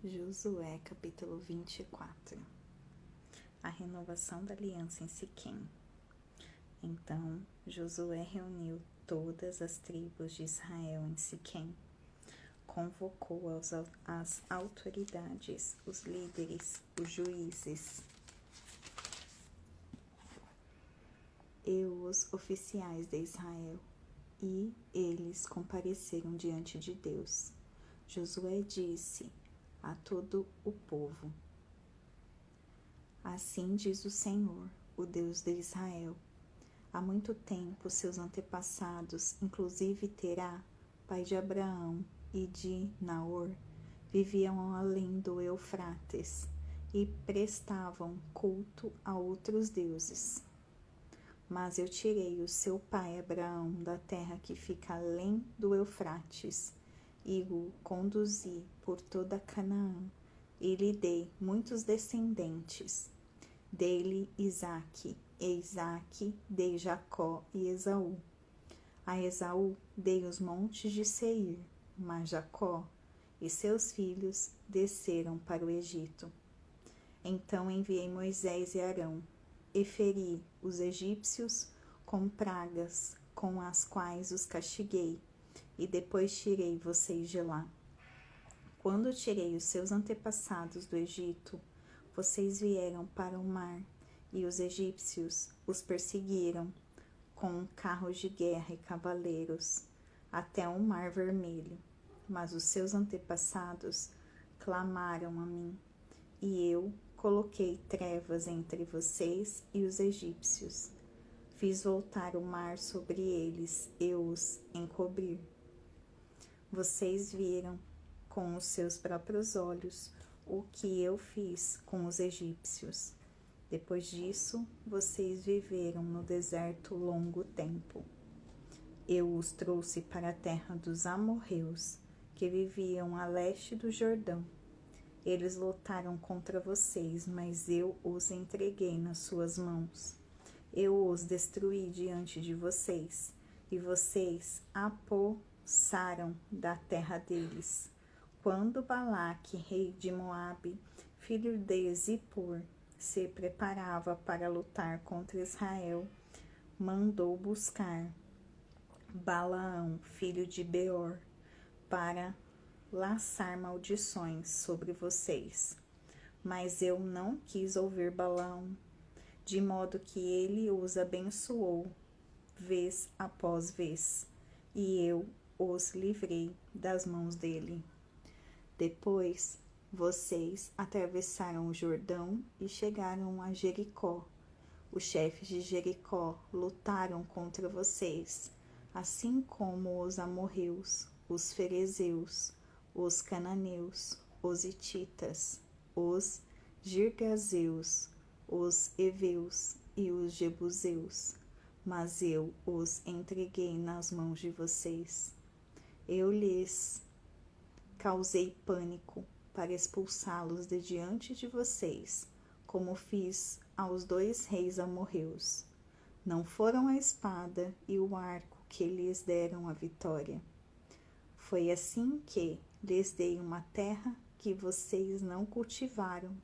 Josué, capítulo 24. A renovação da aliança em Siquém. Então Josué reuniu todas as tribos de Israel em Siquém, convocou as autoridades, os líderes, os juízes e os oficiais de Israel, e eles compareceram diante de Deus. Josué disse a todo o povo: Assim diz o Senhor, o Deus de Israel: há muito tempo seus antepassados, inclusive Terá, pai de Abraão e de Naor, viviam além do Eufrates e prestavam culto a outros deuses. Mas eu tirei o seu pai Abraão da terra que fica além do Eufrates e o conduzi por toda Canaã, e lhe dei muitos descendentes. Dei-lhe Isaque, e Isaque dei Jacó e Esaú. A Esaú dei os montes de Seir, mas Jacó e seus filhos desceram para o Egito. Então enviei Moisés e Arão, e feri os egípcios com pragas, com as quais os castiguei, e depois tirei vocês de lá. Quando tirei os seus antepassados do Egito, vocês vieram para o mar, e os egípcios os perseguiram com carros de guerra e cavaleiros até o Mar Vermelho. Mas os seus antepassados clamaram a mim, e eu coloquei trevas entre vocês e os egípcios. Fiz voltar o mar sobre eles e os encobri. Vocês viram com os seus próprios olhos o que eu fiz com os egípcios. Depois disso, vocês viveram no deserto longo tempo. Eu os trouxe para a terra dos amorreus, que viviam a leste do Jordão. Eles lutaram contra vocês, mas eu os entreguei nas suas mãos. Eu os destruí diante de vocês, e vocês apossaram da terra deles. Quando Balaque, rei de Moabe, filho de Zippor, se preparava para lutar contra Israel, mandou buscar Balaão, filho de Beor, para lançar maldições sobre vocês. Mas eu não quis ouvir Balaão, de modo que ele os abençoou vez após vez, e eu os livrei das mãos dele. Depois, vocês atravessaram o Jordão e chegaram a Jericó. Os chefes de Jericó lutaram contra vocês, assim como os amorreus, os ferezeus, os cananeus, os hititas, os girgazeus, os heveus e os jebuseus. Mas eu os entreguei nas mãos de vocês. Eu lhes causei pânico para expulsá-los de diante de vocês, como fiz aos 2 reis amorreus. Não foram a espada e o arco que lhes deram a vitória. Foi assim que lhes dei uma terra que vocês não cultivaram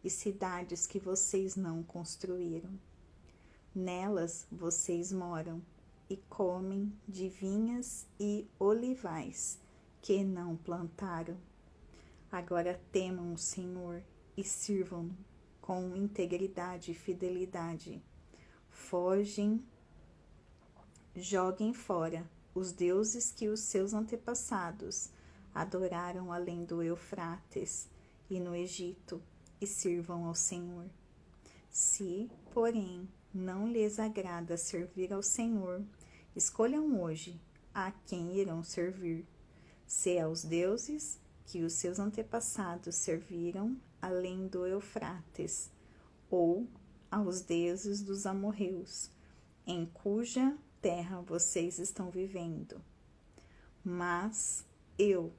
e cidades que vocês não construíram. Nelas vocês moram e comem de vinhas e olivais que não plantaram. Agora temam o Senhor e sirvam-no com integridade e fidelidade. Joguem fora os deuses que os seus antepassados adoraram além do Eufrates e no Egito, e sirvam ao Senhor. Se, porém, não lhes agrada servir ao Senhor, escolham hoje a quem irão servir, se aos deuses que os seus antepassados serviram além do Eufrates, ou aos deuses dos amorreus, em cuja terra vocês estão vivendo. Mas eu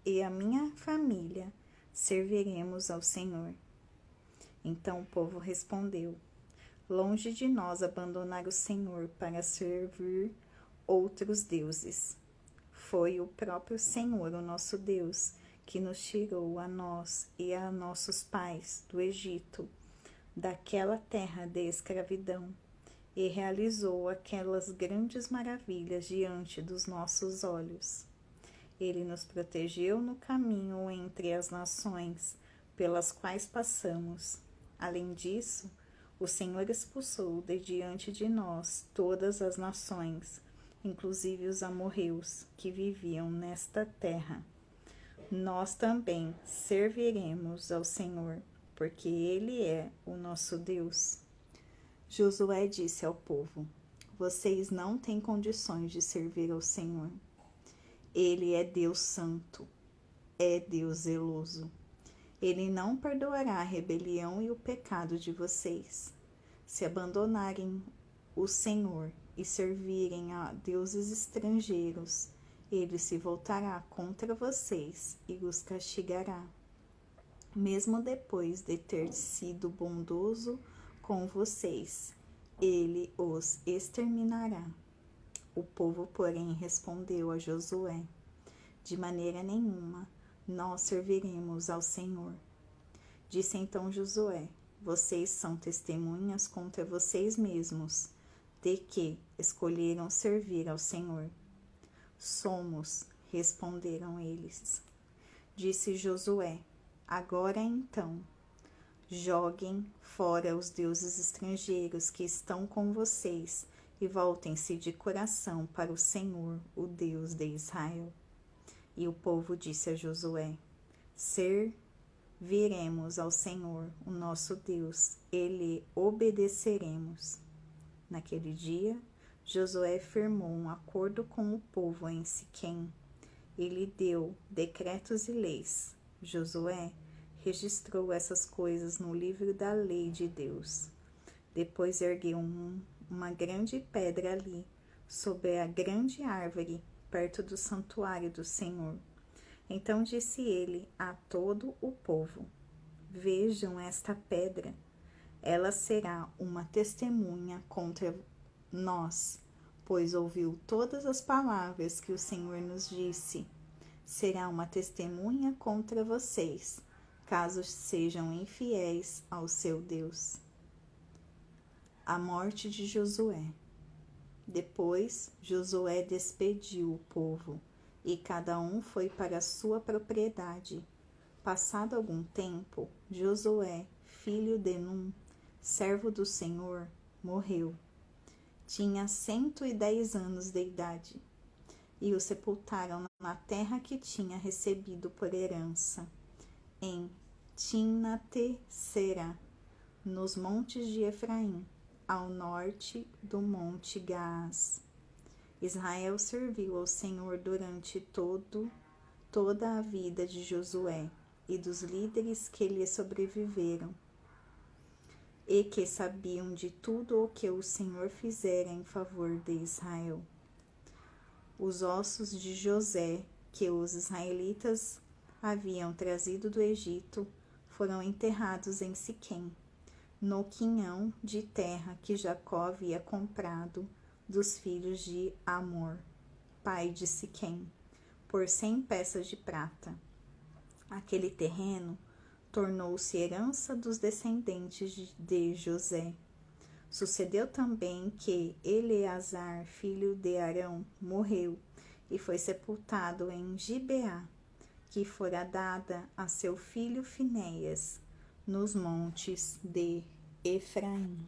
e a minha família serviremos ao Senhor. Então o povo respondeu: longe de nós abandonar o Senhor para servir outros deuses. Foi o próprio Senhor, o nosso Deus, que nos tirou a nós e a nossos pais do Egito, daquela terra de escravidão, e realizou aquelas grandes maravilhas diante dos nossos olhos. Ele nos protegeu no caminho entre as nações pelas quais passamos. Além disso, o Senhor expulsou de diante de nós todas as nações, inclusive os amorreus que viviam nesta terra. Nós também serviremos ao Senhor, porque Ele é o nosso Deus. Josué disse ao povo: vocês não têm condições de servir ao Senhor. Ele é Deus santo, é Deus zeloso. Ele não perdoará a rebelião e o pecado de vocês. Se abandonarem o Senhor e servirem a deuses estrangeiros, ele se voltará contra vocês e os castigará. Mesmo depois de ter sido bondoso com vocês, ele os exterminará. O povo, porém, respondeu a Josué: de maneira nenhuma nós serviremos ao Senhor. Disse então Josué: vocês são testemunhas contra vocês mesmos de que escolheram servir ao Senhor. Somos, responderam eles. Disse Josué: agora então, joguem fora os deuses estrangeiros que estão com vocês e voltem-se de coração para o Senhor, o Deus de Israel. E o povo disse a Josué: serviremos ao Senhor, o nosso Deus, e lhe obedeceremos. Naquele dia, Josué firmou um acordo com o povo em Siquém e lhe deu decretos e leis. Josué registrou essas coisas no livro da lei de Deus. Depois ergueu uma grande pedra ali, sob a grande árvore, perto do santuário do Senhor. Então disse ele a todo o povo: vejam esta pedra, ela será uma testemunha contra nós, pois ouviu todas as palavras que o Senhor nos disse. Será uma testemunha contra vocês, caso sejam infiéis ao seu Deus. A morte de Josué. Depois, Josué despediu o povo, e cada um foi para a sua propriedade. Passado algum tempo, Josué, filho de Num, servo do Senhor, morreu. Tinha 110 anos de idade, e o sepultaram na terra que tinha recebido por herança, em Timnate-Será, nos montes de Efraim, ao norte do monte Gaás. Israel serviu ao Senhor durante toda a vida de Josué e dos líderes que lhe sobreviveram, e que sabiam de tudo o que o Senhor fizera em favor de Israel. Os ossos de José, que os israelitas haviam trazido do Egito, foram enterrados em Siquém, no quinhão de terra que Jacó havia comprado dos filhos de Amor, pai de Siquém, por 100 peças de prata. Aquele terreno tornou-se herança dos descendentes de José. Sucedeu também que Eleazar, filho de Arão, morreu e foi sepultado em Gibeá, que fora dada a seu filho Finéias, nos montes de Efraim.